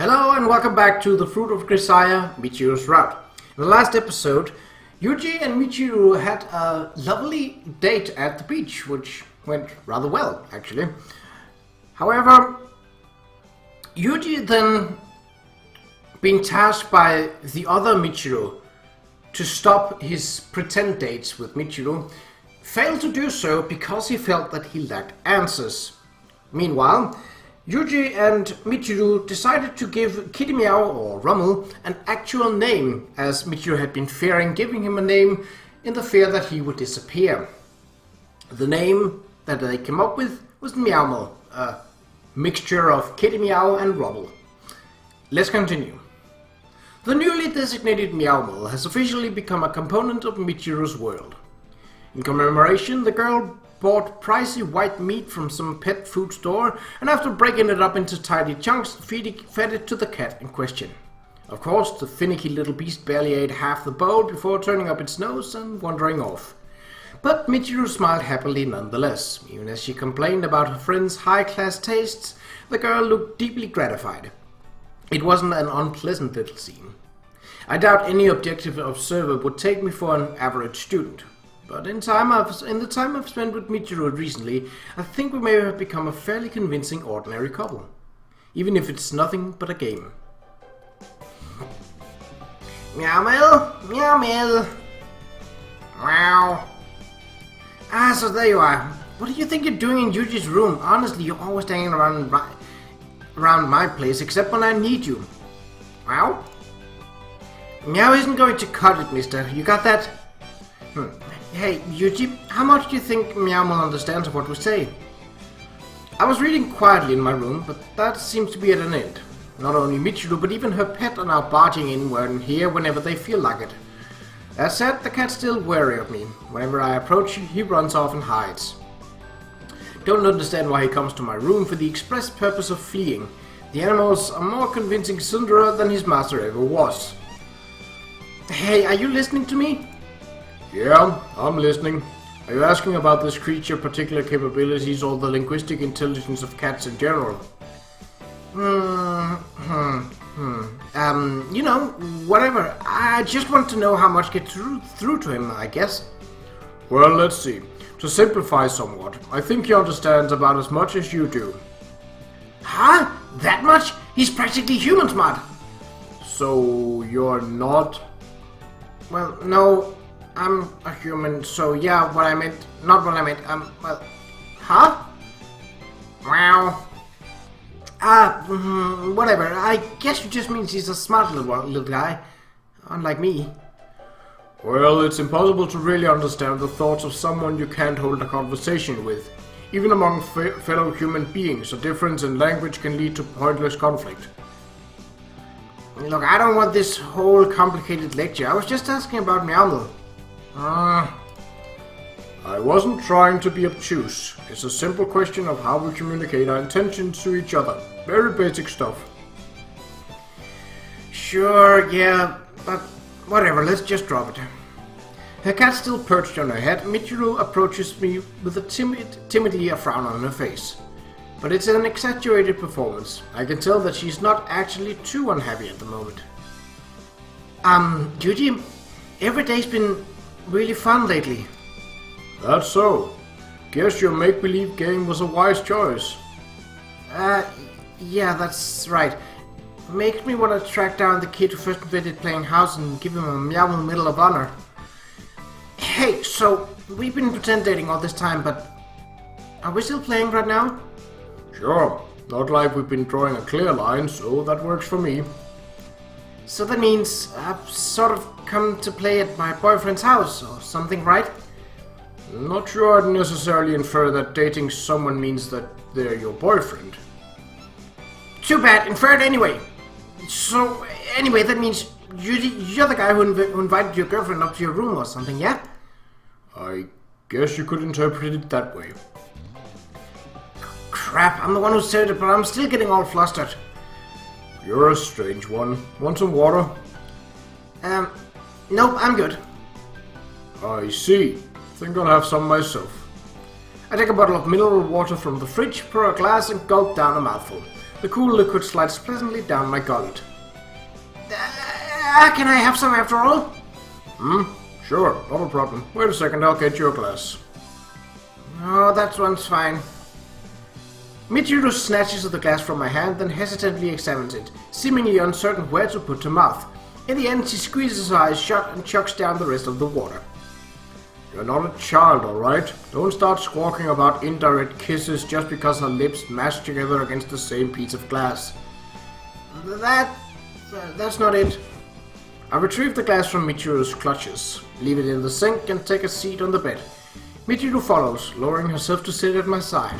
Hello and welcome back to the Fruit of Grisaia, Michiru's Route. In the last episode, Yuuji and Michiru had a lovely date at the beach, which went rather well, actually. However, Yuuji then being tasked by the other Michiru to stop his pretend dates with Michiru, failed to do so because he felt that he lacked answers. Meanwhile, Yuuji and Michiru decided to give Kitty Meow, or Rummel, an actual name, as Michiru had been fearing giving him a name in the fear that he would disappear. The name that they came up with was Meowmel, a mixture of Kitty Meow and Rummel. Let's continue. The newly designated Meowmel has officially become a component of Michiru's world. In commemoration, the girl bought pricey white meat from some pet food store, and after breaking it up into tiny chunks, fed it to the cat in question. Of course, the finicky little beast barely ate half the bowl before turning up its nose and wandering off. But Michiru smiled happily nonetheless. Even as she complained about her friend's high-class tastes, the girl looked deeply gratified. It wasn't an unpleasant little scene. I doubt any objective observer would take me for an average student. But in the time I've spent with Michiru recently, I think we may have become a fairly convincing ordinary couple. Even if it's nothing but a game. Meowmel! Meowmel! Meow! Ah, so there you are. What do you think you're doing in Yuuji's room? Honestly, you're always hanging around my place, except when I need you. Meow? Meow isn't going to cut it, mister. You got that? Hey, Yuuji, how much do you think Meowmel understands of what we say? I was reading quietly in my room, but that seems to be at an end. Not only Michiru, but even her pet are now barging in here whenever they feel like it. That said, the cat's still wary of me. Whenever I approach, he runs off and hides. Don't understand why he comes to my room for the express purpose of fleeing. The animals are more convincing Sundara than his master ever was. Hey, are you listening to me? Yeah, I'm listening. Are you asking about this creature's particular capabilities or the linguistic intelligence of cats in general? Whatever. I just want to know how much gets through to him, I guess. Well, let's see. To simplify somewhat, I think he understands about as much as you do. Huh? That much? He's practically human smart. So, you're not? Well, no. I'm a human, so yeah, what I meant, not what I meant, huh? Wow. Whatever, I guess it just means he's a smart little guy, unlike me. Well, it's impossible to really understand the thoughts of someone you can't hold a conversation with. Even among fellow human beings, a difference in language can lead to pointless conflict. Look, I don't want this whole complicated lecture, I was just asking about Meowmel. I wasn't trying to be obtuse. It's a simple question of how we communicate our intentions to each other. Very basic stuff. Sure, yeah, but whatever, let's just drop it. Her cat still perched on her head. Michiru approaches me with timidly a frown on her face. But it's an exaggerated performance. I can tell that she's not actually too unhappy at the moment. Yuuji, every day's been really fun lately. That's so. Guess your make-believe game was a wise choice. Yeah, that's right. Makes me want to track down the kid who first invented playing house and give him a Meowmel Medal of Honor. Hey, so we've been pretend dating all this time, but are we still playing right now? Sure. Not like we've been drawing a clear line, so that works for me. So that means I've sort of come to play at my boyfriend's house or something, right? Not sure I'd necessarily infer that dating someone means that they're your boyfriend. Too bad, infer it anyway. So, anyway, that means you're the guy who invited your girlfriend up to your room or something, yeah? I guess you could interpret it that way. Crap, I'm the one who said it, but I'm still getting all flustered. You're a strange one. Want some water? Nope, I'm good. I see. Think I'll have some myself. I take a bottle of mineral water from the fridge, pour a glass and gulp down a mouthful. The cool liquid slides pleasantly down my gullet. Can I have some after all? Sure, not a problem. Wait a second, I'll get you a glass. Oh, that one's fine. Michiru snatches the glass from my hand, then hesitantly examines it, seemingly uncertain where to put her mouth. In the end, she squeezes her eyes shut and chucks down the rest of the water. You're not a child, alright? Don't start squawking about indirect kisses just because her lips mash together against the same piece of glass. That's not it. I retrieve the glass from Michiru's clutches, leave it in the sink, and take a seat on the bed. Michiru follows, lowering herself to sit at my side.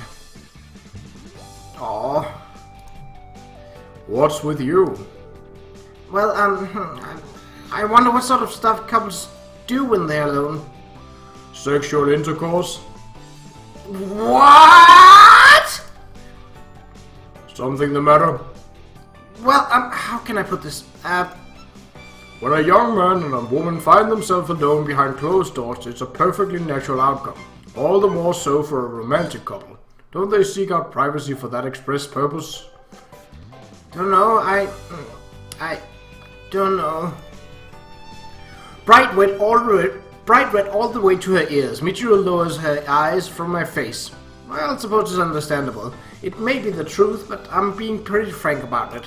Aww. What's with you? Well, I wonder what sort of stuff couples do when they're alone. Sexual intercourse? What? Something the matter? Well, how can I put this? When a young man and a woman find themselves alone behind closed doors, it's a perfectly natural outcome. All the more so for a romantic couple. Don't they seek out privacy for that express purpose? Don't know, I don't know. Bright red all the way to her ears, Michiru lowers her eyes from my face. Well, I suppose it's understandable. It may be the truth, but I'm being pretty frank about it.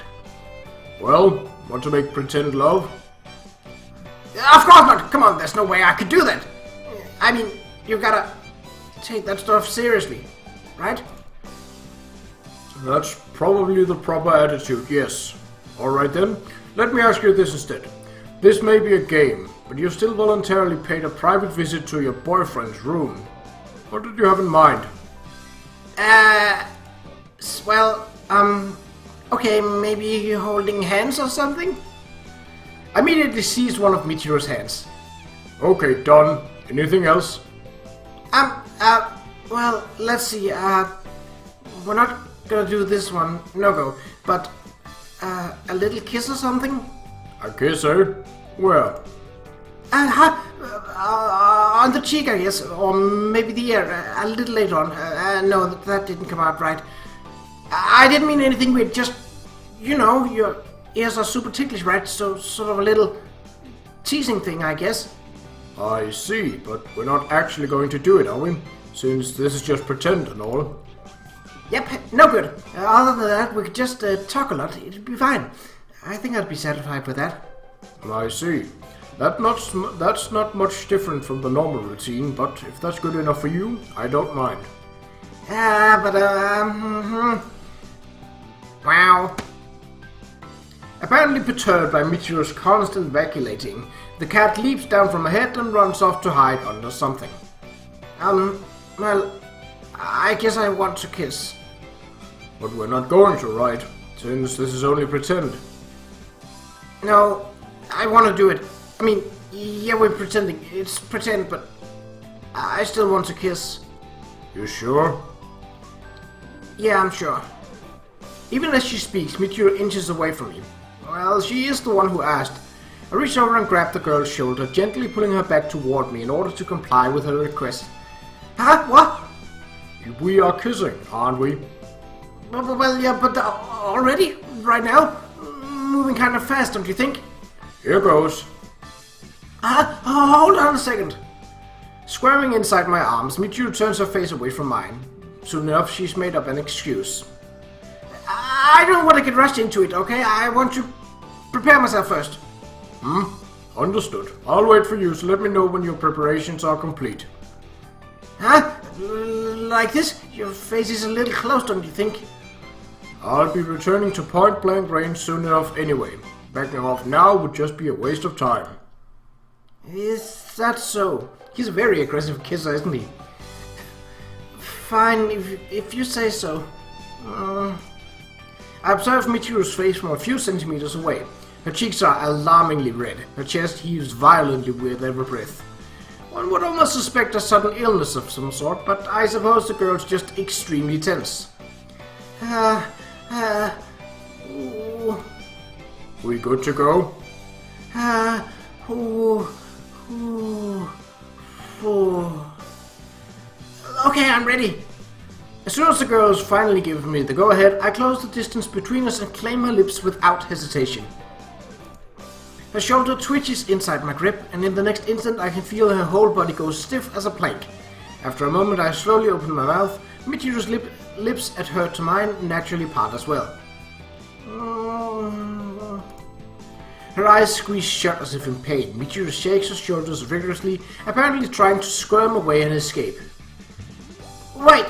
Well, want to make pretend love? Of course not! Come on, there's no way I could do that! I mean, you gotta take that stuff seriously, right? That's probably the proper attitude, yes. Alright then, let me ask you this instead. This may be a game, but you still voluntarily paid a private visit to your boyfriend's room. What did you have in mind? Okay, maybe holding hands or something? I immediately seized one of Michiru's hands. Okay, done. Anything else? Well, let's see, we're not gonna do this one, no go, but, a little kiss or something? A kiss, eh? Where? On the cheek, I guess, or maybe the ear, a little later on. No, that didn't come out right. I didn't mean anything weird, just, you know, your ears are super ticklish, right? So, sort of a little teasing thing, I guess. I see, but we're not actually going to do it, are we? Since this is just pretend and all. Yep, no good. Other than that, we could just talk a lot. It'd be fine. I think I'd be satisfied with that. I see. That's not much different from the normal routine, but if that's good enough for you, I don't mind. Wow. Apparently perturbed by Michiru's constant vacillating, the cat leaps down from her head and runs off to hide under something. Well, I guess I want to kiss. But we're not going to, right? Since this is only pretend. No, I want to do it. I mean, yeah, we're pretending. It's pretend, but I still want to kiss. You sure? Yeah, I'm sure. Even as she speaks, Michiru inches away from me. Well, she is the one who asked. I reach over and grab the girl's shoulder, gently pulling her back toward me in order to comply with her request. Huh? What? We are kissing, aren't we? Well, yeah, but already? Right now? Moving kind of fast, don't you think? Here goes. Hold on a second. Squirming inside my arms, Michiru turns her face away from mine. Soon enough, she's made up an excuse. I don't want to get rushed into it, okay? I want to prepare myself first. Understood. I'll wait for you, so let me know when your preparations are complete. Huh? Like this? Your face is a little close, don't you think? I'll be returning to point-blank range soon enough anyway. Backing off now would just be a waste of time. Is that so? He's a very aggressive kisser, isn't he? Fine, if you say so. I observe Michiru's face from a few centimeters away. Her cheeks are alarmingly red. Her chest heaves violently with every breath. One would almost suspect a sudden illness of some sort, but I suppose the girl's just extremely tense. We good to go? Okay, I'm ready. As soon as the girls finally give me the go-ahead, I close the distance between us and claim her lips without hesitation. Her shoulder twitches inside my grip, and in the next instant I can feel her whole body go stiff as a plank. After a moment I slowly open my mouth. Michiru's lips adhere to mine naturally part as well. Her eyes squeeze shut as if in pain. Michiru shakes her shoulders vigorously, apparently trying to squirm away and escape. Wait!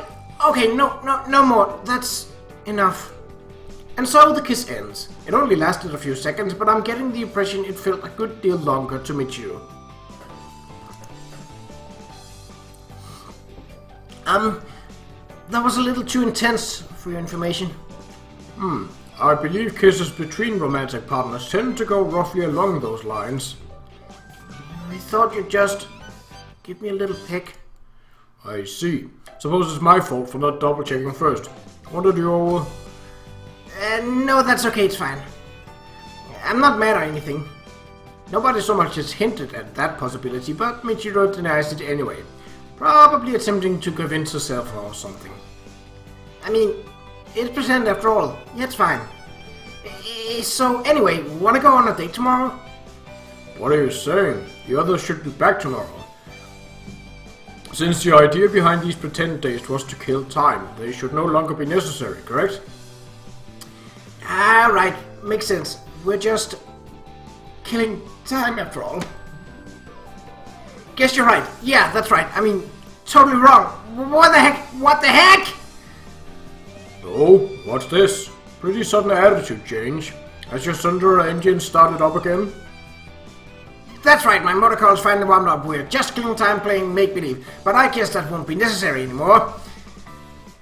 Okay, no more. That's enough. And so the kiss ends. It only lasted a few seconds, but I'm getting the impression it felt a good deal longer to Michiru. That was a little too intense for your information. I believe kisses between romantic partners tend to go roughly along those lines. I thought you'd just give me a little peck. I see. Suppose it's my fault for not double-checking first. What did you... No, that's okay, it's fine. I'm not mad or anything. Nobody so much as hinted at that possibility, but Michiru denies it anyway. Probably attempting to convince herself or something. I mean, it's pretend after all. Yeah, it's fine. So anyway, wanna go on a date tomorrow? What are you saying? The others should be back tomorrow. Since the idea behind these pretend dates was to kill time, they should no longer be necessary, correct? Right, makes sense. We're just killing time after all. Guess you're right. Yeah, that's right. I mean, totally wrong. What the heck? What the heck? Oh, what's this? Pretty sudden attitude change. Has your Sundara engine started up again? That's right, my motor car's finally warmed up. We're just killing time playing make-believe, but I guess that won't be necessary anymore.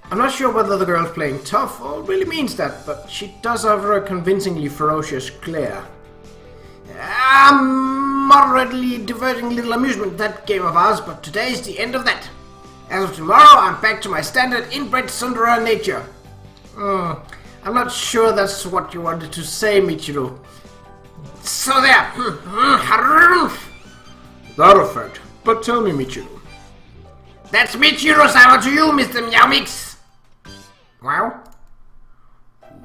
I'm not sure whether the girl's playing tough or really means that, but she does have a convincingly ferocious glare. Moderately diverting little amusement, that game of ours, but today's the end of that. As of tomorrow, I'm back to my standard inbred Sundara nature. I'm not sure that's what you wanted to say, Michiru. So there. That effect. But tell me, Michiru. That's Michiru Sama to you, Mr. Meow Mix. Wow.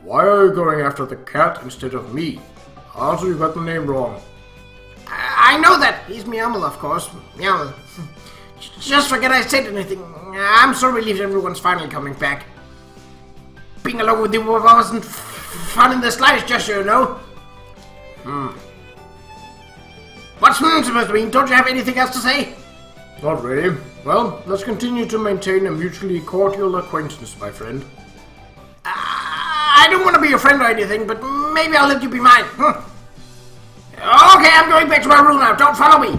Why are you going after the cat instead of me? Also, you got the name wrong. I know that. He's Meowmel, of course. Meowmel. Just forget I said anything. I'm so relieved everyone's finally coming back. Being alone with you wasn't fun in the slightest, just so you know. What's supposed to mean? Don't you have anything else to say? Not really. Well, let's continue to maintain a mutually cordial acquaintance, my friend. I don't want to be your friend or anything, but maybe I'll let you be mine. Okay, I'm going back to my room now. Don't follow me.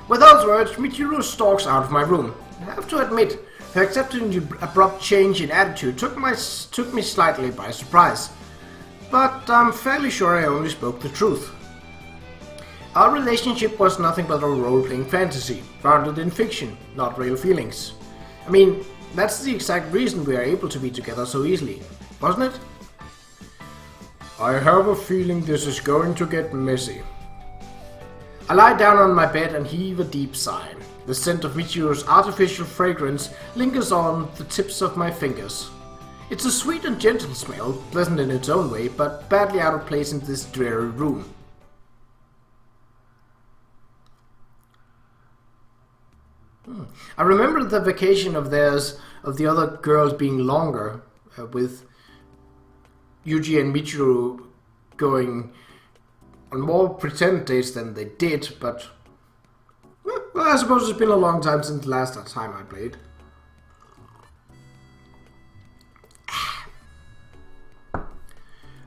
With those words, Michiru stalks out of my room. I have to admit, her accepting the abrupt change in attitude took me slightly by surprise. But I'm fairly sure I only spoke the truth. Our relationship was nothing but a role-playing fantasy, founded in fiction, not real feelings. I mean, that's the exact reason we are able to be together so easily, wasn't it? I have a feeling this is going to get messy. I lie down on my bed and heave a deep sigh. The scent of Michiru's artificial fragrance lingers on the tips of my fingers. It's a sweet and gentle smell, pleasant in its own way, but badly out of place in this dreary room. I remember the vacation of theirs, of the other girls being longer, with Yuuji and Michiru going on more pretend dates than they did, but well, I suppose it's been a long time since the last time I played.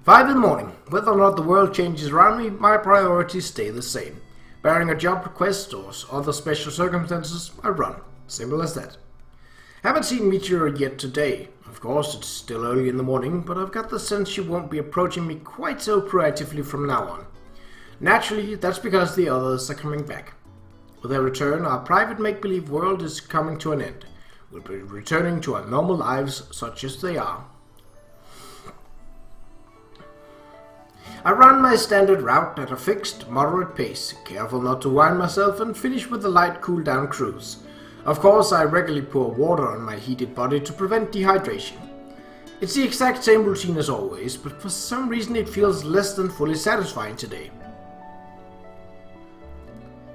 5 in the morning. Whether or not the world changes around me, my priorities stay the same. Barring a job request or other special circumstances, I run. Simple as that. Haven't seen Michiru yet today. Of course, it's still early in the morning, but I've got the sense she won't be approaching me quite so proactively from now on. Naturally, that's because the others are coming back. With their return, our private make-believe world is coming to an end. We'll be returning to our normal lives, such as they are. I run my standard route at a fixed, moderate pace, careful not to wind myself, and finish with a light cool-down cruise. Of course, I regularly pour water on my heated body to prevent dehydration. It's the exact same routine as always, but for some reason it feels less than fully satisfying today.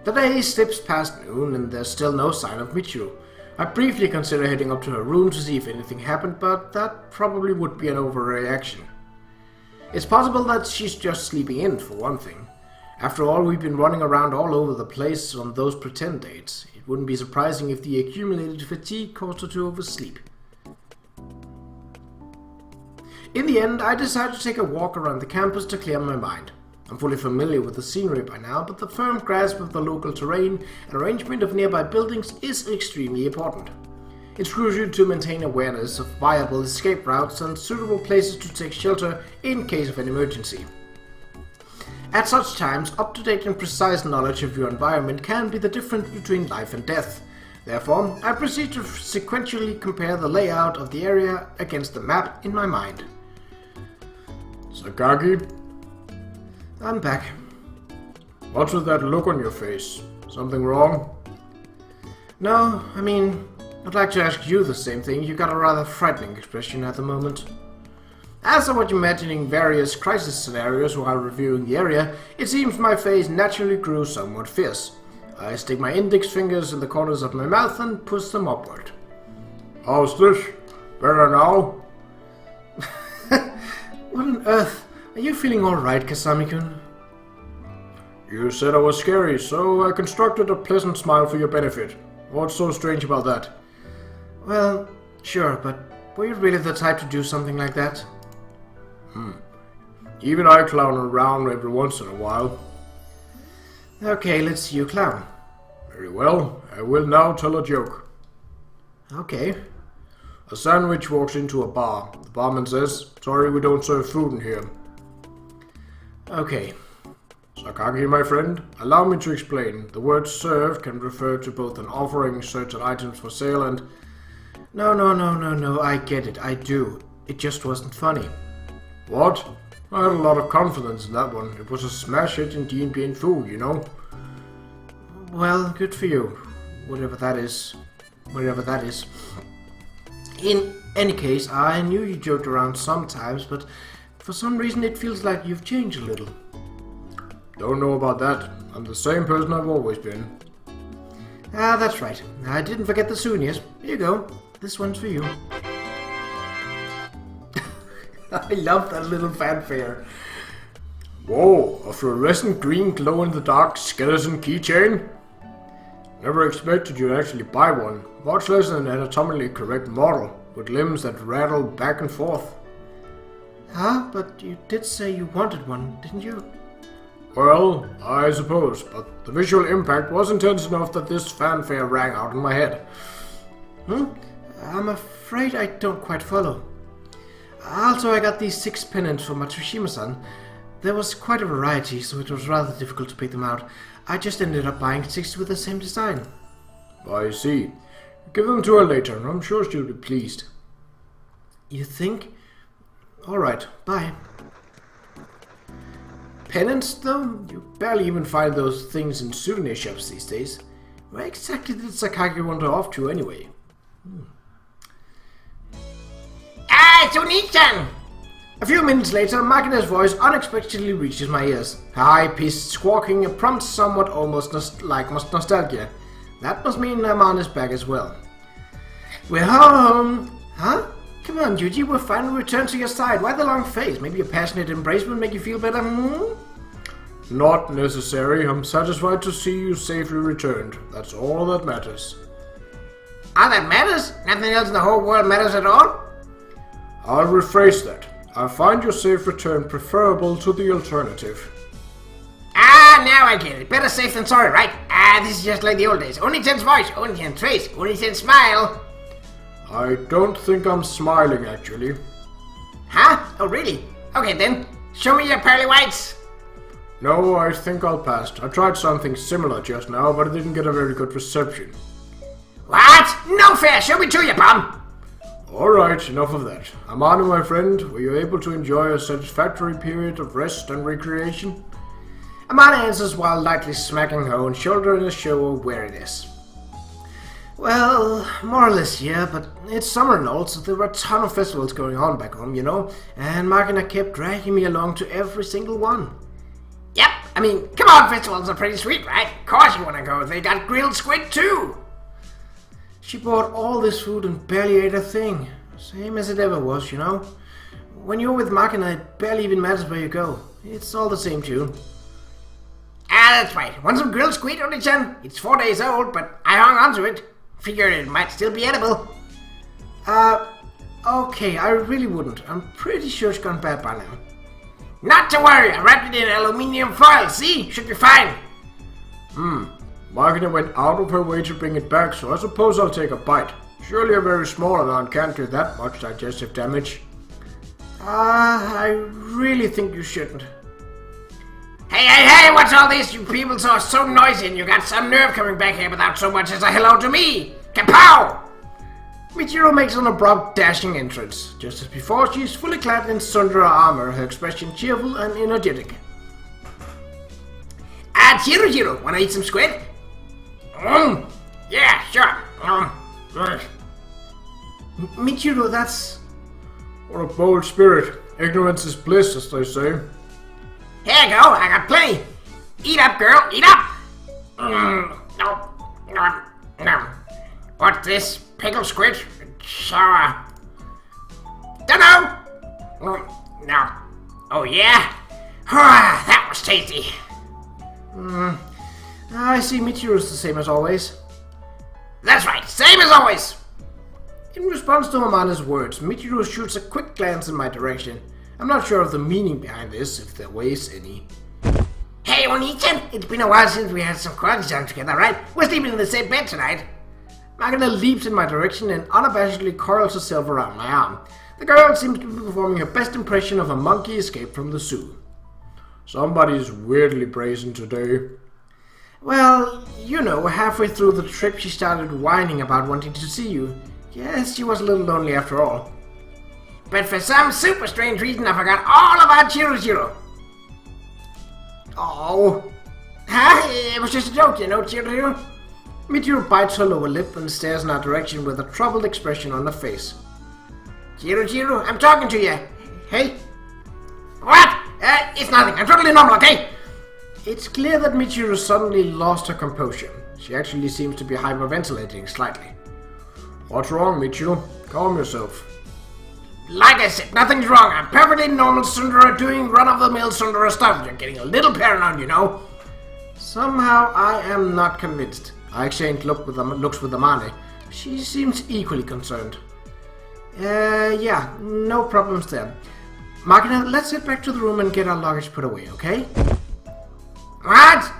The day slips past noon and there's still no sign of Michiru. I briefly consider heading up to her room to see if anything happened, but that probably would be an overreaction. It's possible that she's just sleeping in, for one thing. After all, we've been running around all over the place on those pretend dates. It wouldn't be surprising if the accumulated fatigue caused her to oversleep. In the end, I decided to take a walk around the campus to clear my mind. I'm fully familiar with the scenery by now, but the firm grasp of the local terrain and arrangement of nearby buildings is extremely important. It's crucial to maintain awareness of viable escape routes and suitable places to take shelter in case of an emergency. At such times, up-to-date and precise knowledge of your environment can be the difference between life and death. Therefore, I proceed to sequentially compare the layout of the area against the map in my mind. Sakagi? I'm back. What's with that look on your face? Something wrong? No, I mean, I'd like to ask you the same thing. You got a rather frightening expression at the moment. As I was imagining various crisis scenarios while reviewing the area, it seems my face naturally grew somewhat fierce. I stick my index fingers in the corners of my mouth and push them upward. How's this? Better now? What on earth? Are you feeling alright, Kasami-kun? You said I was scary, so I constructed a pleasant smile for your benefit. What's so strange about that? Well, sure, but were you really the type to do something like that? Even I clown around every once in a while. Okay, let's see you clown. Very well, I will now tell a joke. Okay. A sandwich walks into a bar. The barman says, "Sorry, we don't serve food in here." Okay. Sakagi, my friend, allow me to explain. The word serve can refer to both an offering certain items for sale and... No, I get it, I do. It just wasn't funny. What? I had a lot of confidence in that one. It was a smash hit in D&D and food, you know? Well, good for you. Whatever that is. In any case, I knew you joked around sometimes, but for some reason it feels like you've changed a little. Don't know about that. I'm the same person I've always been. Ah, that's right. I didn't forget the souvenirs. Here you go. This one's for you. I love that little fanfare. Whoa, a fluorescent green glow-in-the-dark skeleton keychain? Never expected you'd actually buy one, much less an anatomically correct model, with limbs that rattle back and forth. Huh? But you did say you wanted one, didn't you? Well, I suppose, but the visual impact was intense enough that this fanfare rang out in my head. I'm afraid I don't quite follow. Also, I got these 6 pennants for Matsushima-san. There was quite a variety, so it was rather difficult to pick them out. I just ended up buying 6 with the same design. I see. Give them to her later, and I'm sure she'll be pleased. You think? Alright, bye. Pennants, though? You barely even find those things in souvenir shops these days. Where exactly did Sakagi wander off to anyway? Ah, it's Oni-chan! A few minutes later, Makina's voice unexpectedly reaches my ears. Her high-pitched squawking prompts somewhat almost nostalgia. That must mean Naman is back as well. We're home! Huh? Come on, Yuuji, we'll finally return to your side. Why the long face? Maybe a passionate embrace will make you feel better, Not necessary. I'm satisfied to see you safely returned. That's all that matters. All that matters? Nothing else in the whole world matters at all? I'll rephrase that. I find your safe return preferable to the alternative. Ah, now I get it. Better safe than sorry, right? Ah, this is just like the old days. Oni-chan's voice, Oni-chan's face, Oni-chan's smile. I don't think I'm smiling, actually. Huh? Oh, really? Okay, then. Show me your pearly whites. No, I think I'll pass. I tried something similar just now, but it didn't get a very good reception. What? No fair. Show me to you, bum. Alright, enough of that. Amano, my friend, were you able to enjoy a satisfactory period of rest and recreation? Amano answers while lightly smacking her own shoulder in a show of weariness. Well, more or less, yeah, but it's summer and all, so there were a ton of festivals going on back home, you know, and Magna kept dragging me along to every single one. Yep, I mean, come on, festivals are pretty sweet, right? Of course you want to go, they got grilled squid too! She bought all this food and barely ate a thing. Same as it ever was, you know. When you're with Magna, it barely even matters where you go. It's all the same tune. Ah, that's right. Want some grilled squid, Oni-chan? It's 4 days old, but I hung on to it. Figured it might still be edible. Okay, I really wouldn't. I'm pretty sure it's gone bad by now. Not to worry, I wrapped it in aluminium foil, see? Should be fine. Magna went out of her way to bring it back, so I suppose I'll take a bite. Surely a very small amount can't do that much digestive damage. I really think you shouldn't. Hey, what's all this? You people are so noisy and you got some nerve coming back here without so much as a hello to me! Kapow! Michiru makes an abrupt, dashing entrance. Just as before, she is fully clad in Sundara armor, her expression cheerful and energetic. Qa'Rajh, wanna eat some squid? Yeah, sure. Michiru, that's... What a bold spirit. Ignorance is bliss, as they say. Here you go, I got plenty. Eat up, girl, eat up! No. What's this? Pickled squid? Sour. Dunno! No. Oh yeah? That was tasty. I see Michiru's the same as always. That's right, same as always! In response to Mamana's words, Michiru shoots a quick glance in my direction. I'm not sure of the meaning behind this, if there is any. Hey, Oni-chan! It's been a while since we had some quality time together, right? We're sleeping in the same bed tonight. Magna leaps in my direction and unabashedly coils herself around my arm. The girl seems to be performing her best impression of a monkey escaped from the zoo. Somebody's weirdly brazen today. Well, you know, halfway through the trip she started whining about wanting to see you. Yes, she was a little lonely after all. But for some super strange reason I forgot all about Qa'Rajh. Oh. Huh? It was just a joke, you know, Qa'Rajh. Michiru bites her lower lip and stares in our direction with a troubled expression on her face. Qa'Rajh, I'm talking to you. Hey? What? It's nothing. I'm totally normal, okay? It's clear that Michiru suddenly lost her composure. She actually seems to be hyperventilating slightly. What's wrong, Michiru? Calm yourself. Like I said, nothing's wrong. I'm perfectly normal Sundara doing run-of-the-mill Sundara stuff. You're getting a little paranoid, you know. Somehow I am not convinced. I exchanged looks with Amane. She seems equally concerned. Yeah, no problems there. Magna, let's head back to the room and get our luggage put away, okay? What?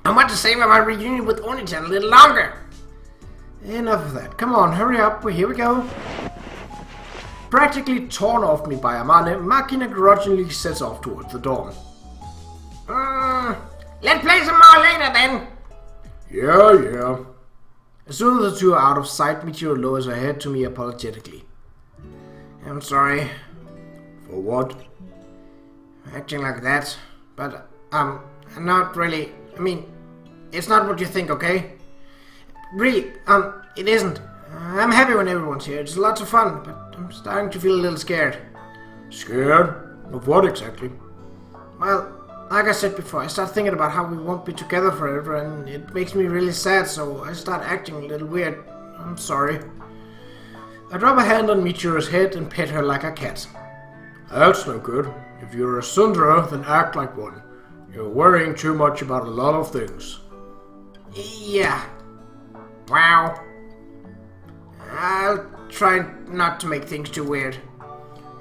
I want to save our reunion with Oni-chan a little longer. Enough of that. Come on, hurry up. Here we go. Practically torn off me by Amane, Makina grudgingly sets off towards the door. Let's play some more later then. Yeah. As soon as the two are out of sight, Michiru lowers her head to me apologetically. I'm sorry. For what? Acting like that. But, not really. I mean, it's not what you think, okay? Really, it isn't. I'm happy when everyone's here. It's lots of fun, but I'm starting to feel a little scared. Scared? Of what exactly? Well, like I said before, I start thinking about how we won't be together forever, and it makes me really sad, so I start acting a little weird. I'm sorry. I drop a hand on Michiru's head and pet her like a cat. That's no good. If you're a Sundara, then act like one. You're worrying too much about a lot of things. Yeah. Wow. I'll try not to make things too weird.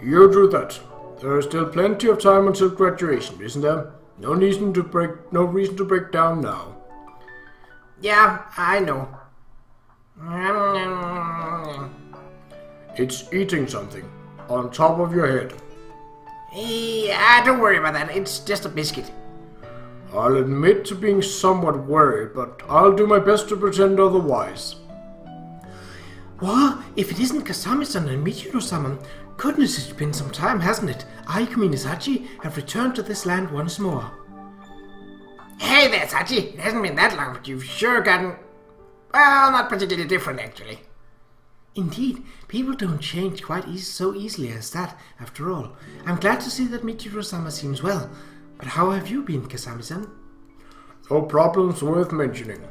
You do that. There is still plenty of time until graduation, isn't there? No reason to break down now. Yeah, I know. It's eating something on top of your head. Yeah, don't worry about that. It's just a biscuit. I'll admit to being somewhat worried, but I'll do my best to pretend otherwise. What? If it isn't Kasami-san and Michiru-sama, goodness, it's been some time, hasn't it? Aikumi and Sachi have returned to this land once more. Hey there, Sachi. It hasn't been that long, but you've sure gotten... Well, not particularly different, actually. Indeed, people don't change quite so easily as that, after all. I'm glad to see that Michiru-sama seems well. But how have you been, Kasami-san? No problems worth mentioning.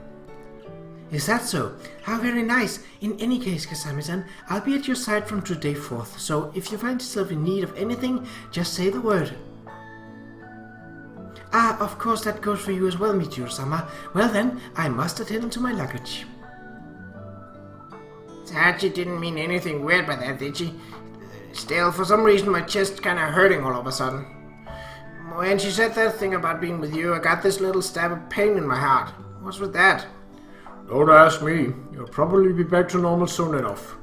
Is that so? How very nice. In any case, Kasami-san, I'll be at your side from today forth, so if you find yourself in need of anything, just say the word. Ah, of course that goes for you as well, Michiru-sama. Well then, I must attend to my luggage. She didn't mean anything weird by that, did she? Still, for some reason my chest kinda hurting all of a sudden. When she said that thing about being with you, I got this little stab of pain in my heart. What's with that? Don't ask me. You'll probably be back to normal soon enough.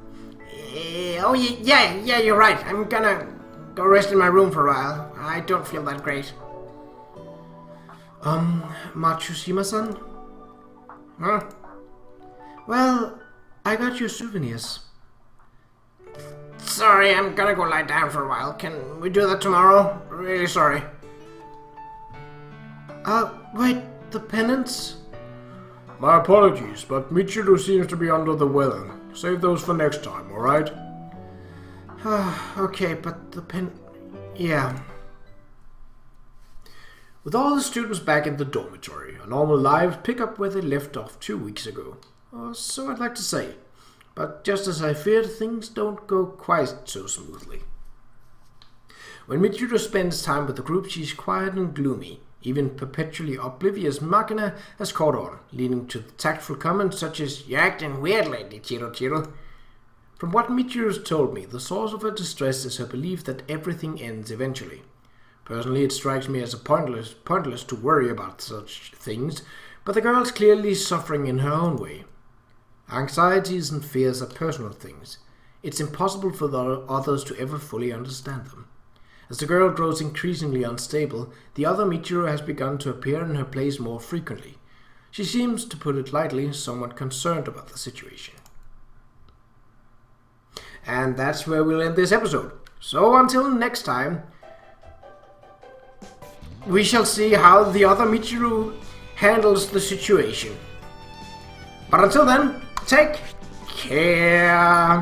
Oh, yeah, you're right. I'm gonna go rest in my room for a while. I don't feel that great. Matsushima-san? Huh? Well, I got you souvenirs. Sorry, I'm gonna go lie down for a while. Can we do that tomorrow? Really sorry. Wait, the penance? My apologies, but Michiru seems to be under the weather. Save those for next time, alright? Okay, but the yeah. With all the students back in the dormitory, a normal lives pick up where they left off 2 weeks ago. Or so I'd like to say. But just as I feared, things don't go quite so smoothly. When Michiru spends time with the group, she's quiet and gloomy. Even perpetually oblivious Makina has caught on, leading to tactful comments such as, "You're acting weird lately, Chiro." From what Michiru's told me, the source of her distress is her belief that everything ends eventually. Personally, it strikes me as pointless to worry about such things, but the girl's clearly suffering in her own way. Anxieties and fears are personal things. It's impossible for the others to ever fully understand them. As the girl grows increasingly unstable, the other Michiru has begun to appear in her place more frequently. She seems, to put it lightly, somewhat concerned about the situation. And that's where we'll end this episode. So until next time, we shall see how the other Michiru handles the situation. But until then, take care.